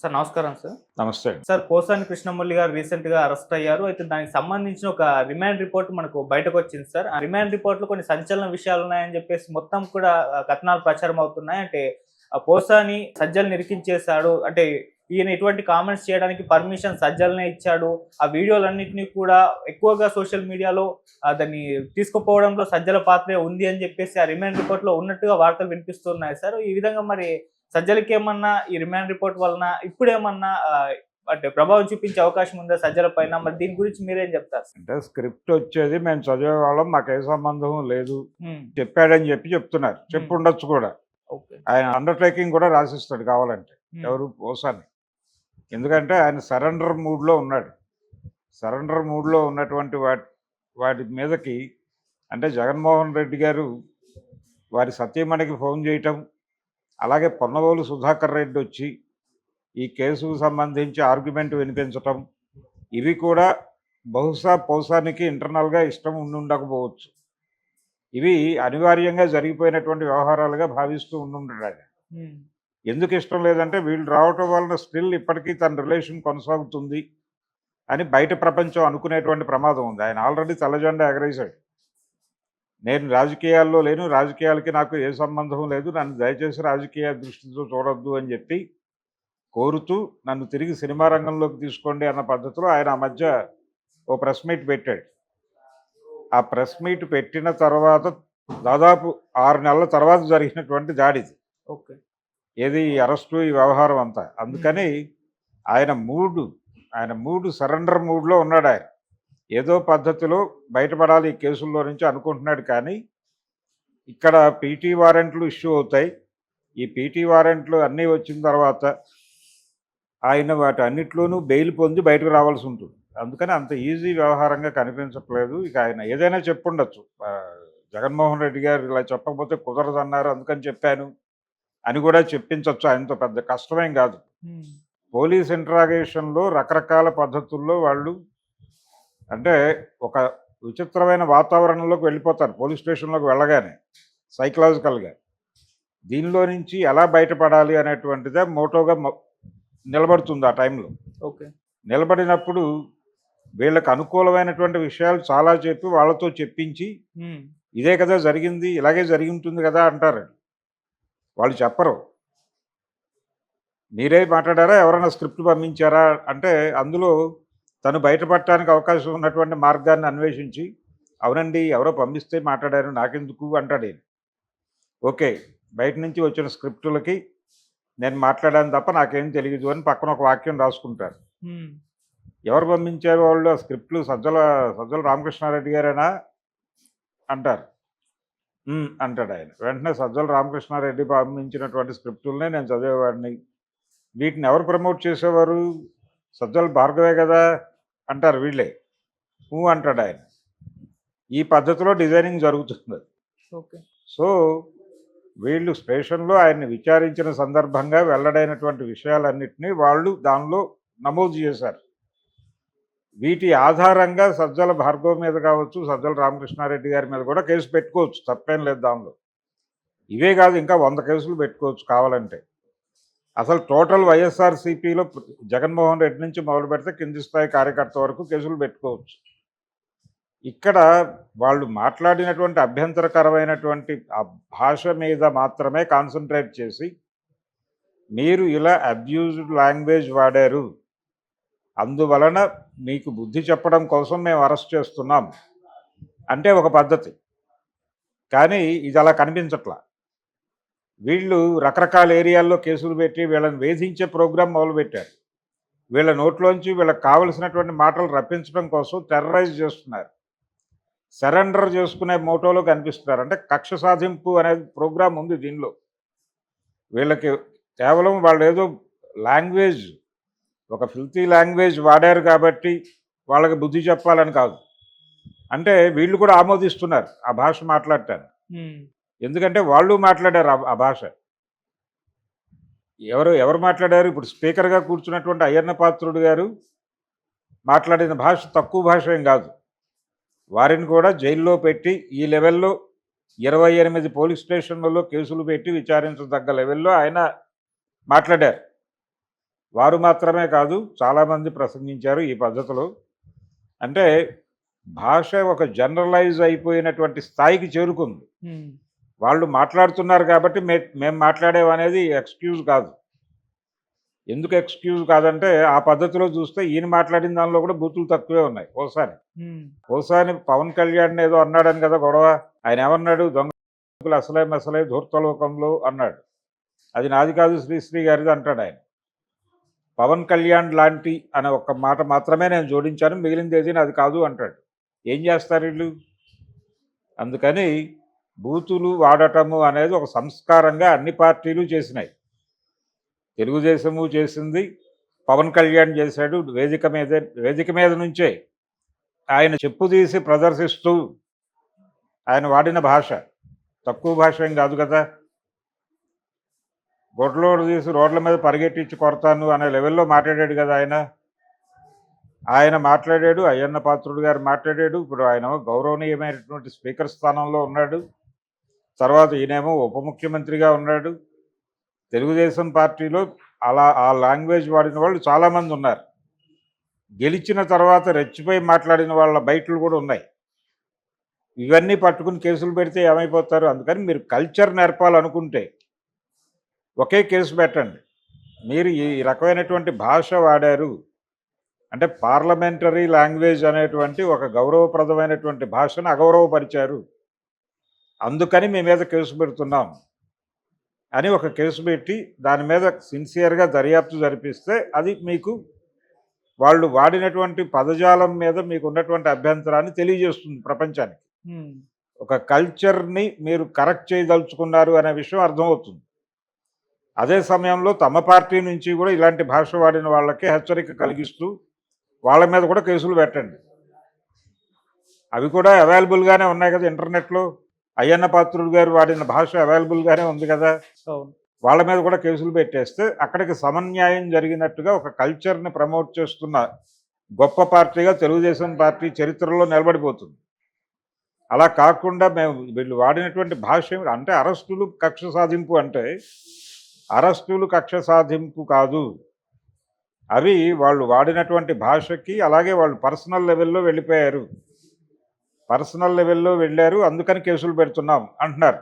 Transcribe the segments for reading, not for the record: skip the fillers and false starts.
Sir నమస్కారం sir. నమస్తే. Sir Posani Krishna Murali గారు రీసెంట్‌గా అరెస్ట్ అయ్యారు. అయితే దానికి సంబంధించిన ఒక రిమాండ్ రిపోర్ట్ మనకు బయటకొచ్చింది సార్. ఆ రిమాండ్ రిపోర్ట్‌లో కొన్ని సంచలన విషయాలున్నాయని చెప్పేసి మొత్తం కూడా కథనాలు ప్రచారం అవుతున్నాయి. అంటే పోసాని సజ్జల్ని ఇరికించేశాడు. అంటే ఈయన ఇటువంటి కామెంట్స్ చేయడానికి పర్మిషన్ సజ్జలనే ఇచ్చాడు. ఆ వీడియోలన్నిటిని కూడా ఎక్కువగా సోషల్ మీడియాలో దాన్ని తీసుకుపోవడంలో సజ్జల పాత్రే ఉంది అని చెప్పేసి ఆ రిమాండ్ రిపోర్ట్‌లో ఉన్నట్టుగా వార్తలు వినిపిస్తున్నాయి సార్. ఈ విధంగా మరి సజ్జలకేమన్నా ఈ రిమాండ్ రిపోర్ట్ వలన ఇప్పుడేమన్నా అంటే ప్రభావం చూపించే అవకాశం ఉందా సజ్జల పైన? మరి దీని గురించి మీరేం చెప్తారు? అంటే స్క్రిప్ట్ వచ్చేది మేము చదివేవాళ్ళం, మాకే సంబంధం లేదు హ్మ్. చెప్పాడని చెప్తున్నారు. హ్మ్. చెప్పుండొచ్చు కూడా. ఓకే. ఆయన అండర్‌టేకింగ్ కూడా రాసిస్తాడు కావాలంటే. హ్మ్. ఎవరు? పోసాని. ఎందుకంటే ఆయన సరెండర్ మూడ్‌లో ఉన్నాడు. సరెండర్ మూడ్‌లో ఉన్నటువంటి వాటి మీదకి అంటే జగన్మోహన్ రెడ్డి గారు వారి సతీమణికి ఫోన్ చేయటం, అలాగే పొన్నవోలు సుధాకర్ రెడ్డి వచ్చి ఈ కేసుకు సంబంధించి ఆర్గ్యుమెంట్ వినిపించటం, ఇవి కూడా బహుశా పోసానికి ఇంటర్నల్‌గా ఇష్టం ఉండుండకపోవచ్చు. ఇవి అనివార్యంగా జరిగిపోయినటువంటి వ్యవహారాలుగా భావిస్తూ ఉండుంటాడు ఆయన. హ్మ్. ఎందుకు ఇష్టం లేదంటే వీళ్ళు రావటం వలన స్టిల్ ఇప్పటికీ తన రిలేషన్ కొనసాగుతుంది అని బయట ప్రపంచం అనుకునేటువంటి ప్రమాదం ఉంది. ఆయన ఆల్రెడీ తెల్లజెండా ఎగరేశాడు. నేను రాజకీయాల్లో లేను, రాజకీయాలకి నాకు ఏ సంబంధం లేదు, నన్ను దయచేసి రాజకీయ దృష్టితో చూడొద్దు అని చెప్పి కోరుతూ నన్ను తిరిగి సినిమా రంగంలోకి తీసుకోండి అన్న పద్ధతిలో ఆయన ఆ మధ్య ఓ ప్రెస్ మీట్ పెట్టాడు. ఆ ప్రెస్ మీట్ పెట్టిన తర్వాత దాదాపు 6 నెలల తర్వాత జరిగినటువంటి దాడిది. ఓకే. ఏది ఈ అరెస్టు, ఈ వ్యవహారం అంతా. అందుకని ఆయన మూడు సరెండర్ మూడ్‌లో ఉన్నాడు ఆయన. ఏదో పద్ధతిలో బయటపడాలి ఈ కేసుల్లో నుంచి అనుకుంటున్నాడు. కానీ ఇక్కడ పీటీ వారెంట్లు ఇష్యూ అవుతాయి. ఈ పీటీ వారెంట్లు అన్నీ వచ్చిన తర్వాత ఆయన వాటి అన్నిట్లోనూ బెయిల్ పొంది బయటకు రావాల్సి ఉంటుంది. అందుకని అంత ఈజీ వ్యవహారంగా కనిపించట్లేదు. ఇక ఆయన ఏదైనా చెప్పుండొచ్చు. జగన్మోహన్ రెడ్డి గారు ఇలా చెప్పకపోతే కుదరదన్నారు, అందుకని చెప్పాను అని కూడా చెప్పించొచ్చు. ఆయనతో పెద్ద కష్టమేం కాదు. హ్మ్. పోలీస్ ఇంట్రాగేషన్‌లో రకరకాల పద్ధతుల్లో వాళ్ళు అంటే ఒక విచిత్రమైన వాతావరణంలోకి వెళ్ళిపోతారు పోలీస్ స్టేషన్‌లోకి వెళ్ళగానే సైకలాజికల్‌గా. దీనిలో నుంచి ఎలా బయటపడాలి అనేటువంటిదే మోటోగా నిలబడుతుంది ఆ టైంలో. ఓకే. నిలబడినప్పుడు వీళ్ళకి అనుకూలమైనటువంటి విషయాలు చాలా చెప్పి వాళ్ళతో చెప్పించి హ్మ్. ఇదే కదా జరిగింది, ఇలాగే జరిగి ఉంటుంది కదా అంటారు. వాళ్ళు చెప్పరు. మీరే మాట్లాడారా, ఎవరైనా స్క్రిప్ట్ పంపించారా అంటే అందులో తను బయటపడటానికి అవకాశం ఉన్నటువంటి మార్గాన్ని అన్వేషించి అవునండి ఎవరో పంపిస్తే మాట్లాడారు నాకెందుకు అంటాడు ఈయన. ఓకే, బయట నుంచి వచ్చిన స్క్రిప్టులకి నేను మాట్లాడాను తప్ప నాకేం తెలియదు అని పక్కన ఒక వాక్యం రాసుకుంటారు. హ్మ్. ఎవరు పంపించారు వాళ్ళు ఆ స్క్రిప్ట్లు? సజ్జల రామకృష్ణారెడ్డి గారేనా అంటారు. అంటాడు ఆయన. వెంటనే సజ్జల రామకృష్ణారెడ్డి పంపించినటువంటి స్క్రిప్టులనే నేను చదివేవాడిని. వీటిని ఎవరు ప్రమోట్ చేసేవారు? సజ్జల భార్గవే కదా అంటారు వీళ్ళే. అంటాడు ఆయన. ఈ పద్ధతిలో డిజైనింగ్ జరుగుతుంది. ఓకే. సో వీళ్ళు స్టేషన్లో ఆయన్ని విచారించిన సందర్భంగా వెల్లడైనటువంటి విషయాలన్నింటినీ వాళ్ళు దానిలో నమోదు చేశారు. వీటి ఆధారంగా సజ్జల భార్గవ్ మీద కావచ్చు, సజ్జల రామకృష్ణారెడ్డి గారి మీద కూడా కేసు పెట్టుకోవచ్చు, తప్పేం లేదు దానిలో. ఇవే కాదు, ఇంకా 100 కేసులు పెట్టుకోవచ్చు కావాలంటే. అసలు టోటల్ వైఎస్ఆర్సీపీలో జగన్మోహన్ రెడ్డి నుంచి మొదలు పెడితే కింది స్థాయి కార్యకర్త వరకు కేసులు పెట్టుకోవచ్చు. ఇక్కడ వాళ్ళు మాట్లాడినటువంటి అభ్యంతరకరమైనటువంటి ఆ భాష మీద మాత్రమే కాన్సన్ట్రేట్ చేసి మీరు ఇలా అబ్యూజ్డ్ లాంగ్వేజ్ వాడారు, అందువలన మీకు బుద్ధి చెప్పడం కోసం మేము అరెస్ట్ చేస్తున్నాం అంటే ఒక పద్ధతి. కానీ ఇది అలా కనిపించట్లా. వీళ్ళు రకరకాల ఏరియాల్లో కేసులు పెట్టి వీళ్ళని వేధించే ప్రోగ్రాం మొదలుపెట్టారు. వీళ్ళ నోట్లోంచి వీళ్ళకి కావలసినటువంటి మాటలు రప్పించడం కోసం టెర్రరైజ్ చేస్తున్నారు. సరెండర్ చేసుకునే మోటోలో కనిపిస్తున్నారు. అంటే కక్ష సాధింపు అనేది ప్రోగ్రాం ఉంది దీనిలో. వీళ్ళకి కేవలం వాళ్ళు ఏదో లాంగ్వేజ్, ఒక ఫిల్తీ లాంగ్వేజ్ వాడారు కాబట్టి వాళ్ళకి బుద్ధి చెప్పాలని కాదు. అంటే వీళ్ళు కూడా ఆమోదిస్తున్నారు ఆ భాష మాట్లాడటాన్ని. ఎందుకంటే వాళ్ళు మాట్లాడారు ఆ భాష. ఎవరు మాట్లాడారు? ఇప్పుడు స్పీకర్గా కూర్చున్నటువంటి అయ్యన్న పాత్రుడు గారు మాట్లాడిన భాష తక్కువ భాష ఏం కాదు. వారిని కూడా జైల్లో పెట్టి ఈ లెవెల్లో 28 పోలీస్ స్టేషన్లలో కేసులు పెట్టి విచారించదగ్గ లెవెల్లో ఆయన మాట్లాడారు. వారు మాత్రమే కాదు చాలామంది ప్రసంగించారు ఈ పద్ధతిలో. అంటే భాష ఒక జనరలైజ్ అయిపోయినటువంటి స్థాయికి చేరుకుంది. హ్మ్. వాళ్ళు మాట్లాడుతున్నారు కాబట్టి మేము మాట్లాడేమనేది ఎక్స్‌క్యూజ్ కాదు. ఎందుకు ఎక్స్‌క్యూజ్ కాదంటే, ఆ పద్ధతిలో చూస్తే ఈయన మాట్లాడిన దానిలో కూడా బూతులు తక్కువే ఉన్నాయి ఓసారి. హ్మ్. ఓసారి పవన్ కళ్యాణ్ ఏదో అన్నాడని కదా గొడవ. ఆయన ఏమన్నాడు? దొంగలు అసలే మెసలే ధూర్తలోకంలో అన్నాడు. అది నాది కాదు శ్రీశ్రీ గారిది అంటాడాయన. పవన్ కళ్యాణ్ లాంటి అనే ఒక్క మాట మాత్రమే నేను జోడించాను. మిగిలినదేది నాది కాదు అంటాడు. ఏం చేస్తారు ఈళ్ళు? అందుకని బూతులు వాడటము అనేది ఒక సంస్కారంగా అన్ని పార్టీలు చేసినాయి. తెలుగుదేశము చేసింది, పవన్ కళ్యాణ్ చేశాడు. వేదిక మీద నుంచే ఆయన చెప్పు తీసి ప్రదర్శిస్తూ ఆయన వాడిన భాష తక్కువ భాష ఏం కాదు కదా. గొడ్లోడు తీసి రోడ్ల మీద పరిగెట్టించి కొడతాను అనే లెవెల్లో మాట్లాడాడు కదా ఆయన. ఆయన మాట్లాడాడు, అయ్యన్న పాత్రుడు గారు మాట్లాడాడు. ఇప్పుడు ఆయన గౌరవనీయమైనటువంటి స్పీకర్ స్థానంలో ఉన్నాడు. తర్వాత ఈయనేమో ఉప ముఖ్యమంత్రిగా ఉన్నాడు. తెలుగుదేశం పార్టీలో అలా ఆ లాంగ్వేజ్ వాడిన వాళ్ళు చాలామంది ఉన్నారు. గెలిచిన తర్వాత రెచ్చిపోయి మాట్లాడిన వాళ్ళ బయటలు కూడా ఉన్నాయి. ఇవన్నీ పట్టుకుని కేసులు పెడితే ఏమైపోతారు? అందుకని మీరు కల్చర్ నేర్పాలనుకుంటే ఒకే కేసు పెట్టండి. మీరు ఈ రకమైనటువంటి భాష వాడారు అంటే పార్లమెంటరీ లాంగ్వేజ్ అనేటువంటి ఒక గౌరవప్రదమైనటువంటి భాషను అగౌరవపరిచారు, అందుకని మీ మీద కేసు పెడుతున్నాం అని ఒక కేసు పెట్టి దాని మీద సిన్సియర్గా దర్యాప్తు జరిపిస్తే అది మీకు వాళ్ళు వాడినటువంటి పదజాలం మీద మీకు ఉన్నటువంటి అభ్యంతరాన్ని తెలియజేస్తుంది ప్రపంచానికి. హ్మ్. ఒక కల్చర్ని మీరు కరెక్ట్ చేయదలుచుకున్నారు అనే విషయం అర్థమవుతుంది. అదే సమయంలో తమ పార్టీ నుంచి కూడా ఇలాంటి భాష వాడిన వాళ్ళకి హెచ్చరిక కలిగిస్తూ వాళ్ళ మీద కూడా కేసులు పెట్టండి. అవి కూడా అవైలబుల్గానే ఉన్నాయి కదా ఇంటర్నెట్లో. అయ్యన్న పాత్రుడు గారు వాడిన భాష అవైలబుల్గానే ఉంది కదా. అవును. వాళ్ళ మీద కూడా కేసులు పెట్టేస్తే అక్కడికి సమన్యాయం జరిగినట్టుగా ఒక కల్చర్ని ప్రమోట్ చేస్తున్న గొప్ప పార్టీగా తెలుగుదేశం పార్టీ చరిత్రలో నిలబడిపోతుంది. అలా కాకుండా మేము వీళ్ళు వాడినటువంటి భాష అంటే అరెస్టులు కక్ష సాధింపు అంటే అరెస్టులు కక్ష సాధింపు కాదు. అవి వాళ్ళు వాడినటువంటి భాషకి అలాగే వాళ్ళు పర్సనల్ లెవెల్లో వెళ్ళిపోయారు. పర్సనల్ లెవెల్లో వెళ్ళారు, అందుకని కేసులు పెడుతున్నాం అంటున్నారు.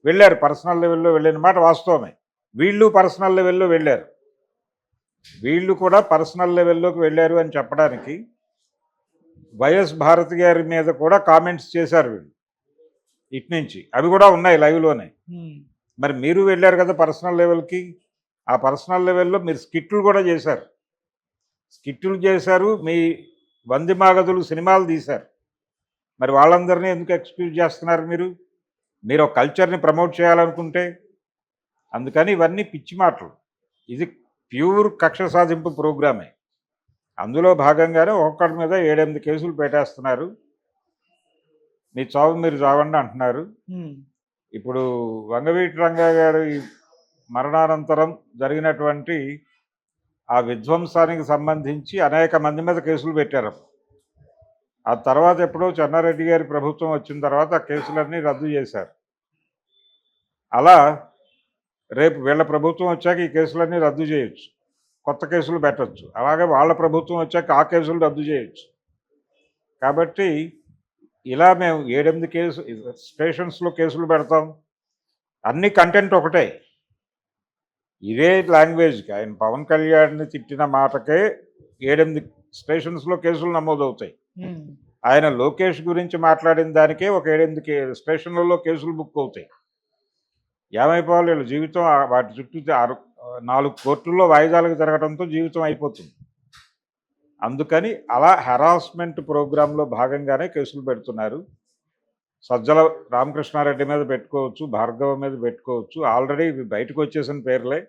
వెళ్ళారు, పర్సనల్ లెవెల్లో వెళ్ళిన మాట వాస్తవమే. వీళ్ళు పర్సనల్ లెవెల్లో వెళ్ళారు. వీళ్ళు కూడా పర్సనల్ లెవెల్లోకి వెళ్ళారు అని చెప్పడానికి వైఎస్ భారతి గారి మీద కూడా కామెంట్స్ చేశారు వీళ్ళు ఇటు నుంచి. అవి కూడా ఉన్నాయి లైవ్లోనే. హ్మ్. మరి మీరు వెళ్ళారు కదా పర్సనల్ లెవెల్కి. ఆ పర్సనల్ లెవెల్లో మీరు స్కిట్లు కూడా చేశారు. స్కిట్లు చేశారు, మీ వందిమాగదులు సినిమాలు తీశారు. మరి వాళ్ళందరినీ ఎందుకు ఎక్స్క్యూజ్ చేస్తున్నారు మీరు? మీరు ఒక కల్చర్ని ప్రమోట్ చేయాలనుకుంటే. అందుకని ఇవన్నీ పిచ్చి మాటలు. ఇది ప్యూర్ కక్ష సాధింపు ప్రోగ్రామే. అందులో భాగంగానే ఒక్కొక్కడి మీద 7-8 కేసులు పెట్టేస్తున్నారు. మీ చావు మీరు చావండి అంటున్నారు. హ్మ్. ఇప్పుడు వంగవీటి రంగా గారి మరణానంతరం జరిగినటువంటి ఆ విధ్వంసానికి సంబంధించి అనేక మంది మీద కేసులు పెట్టారు. ఆ తర్వాత ఎప్పుడో చెన్నారెడ్డి గారి ప్రభుత్వం వచ్చిన తర్వాత ఆ కేసులన్నీ రద్దు చేశారు. అలా రేపు వీళ్ళ ప్రభుత్వం వచ్చాక ఈ కేసులన్నీ రద్దు చేయొచ్చు, కొత్త కేసులు పెట్టచ్చు. అలాగే వాళ్ళ ప్రభుత్వం వచ్చాక ఆ కేసులు రద్దు చేయొచ్చు. కాబట్టి ఇలా మేము 7-8 స్టేషన్స్లో కేసులు పెడతాం. అన్ని కంటెంట్ ఒకటే. ఇదే లాంగ్వేజ్కి ఆయన పవన్ కళ్యాణ్ని తిట్టిన మాటకే 7-8 స్టేషన్స్లో కేసులు నమోదవుతాయి. హ్మ్. ఆయన లోకేష్ గురించి మాట్లాడిన దానికే ఒక 7-8 స్టేషన్లలో కేసులు బుక్ అవుతాయి. ఏమైపోవాలి వీళ్ళ జీవితం? వాటి చుట్టూ 4 కోర్టుల్లో వాయిదాలకు జరగడంతో జీవితం అయిపోతుంది. అందుకని అలా హెరాస్మెంట్ ప్రోగ్రాంలో భాగంగానే కేసులు పెడుతున్నారు. సజ్జల రామకృష్ణారెడ్డి మీద పెట్టుకోవచ్చు, భార్గవ మీద పెట్టుకోవచ్చు. ఆల్రెడీ ఇవి బయటకు వచ్చేసిన పేర్లే.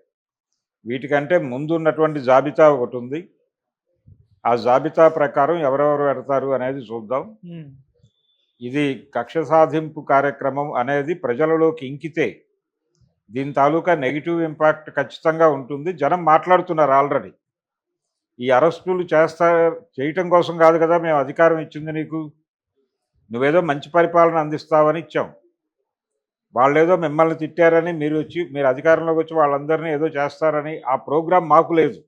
వీటికంటే ముందు ఉన్నటువంటి జాబితా ఒకటి ఉంది. ఆ జాబితా ప్రకారం ఎవరెవరు పెడతారు అనేది చూద్దాం. హ్మ్. ఇది కక్ష సాధింపు కార్యక్రమం అనేది ప్రజలలోకి ఇంకితే దీని తాలూకా నెగిటివ్ ఇంపాక్ట్ ఖచ్చితంగా ఉంటుంది. జనం మాట్లాడుతున్నారు ఆల్రెడీ. ఈ అరెస్టులు చేయటం కోసం కాదు కదా మేము అధికారం ఇచ్చింది నీకు. నువ్వేదో మంచి పరిపాలన అందిస్తావని ఇచ్చాం. వాళ్ళేదో మిమ్మల్ని తిట్టారని మీరు అధికారంలోకి వచ్చి వాళ్ళందరినీ ఏదో చేస్తారని ఆ ప్రోగ్రాం మాకు లేదు.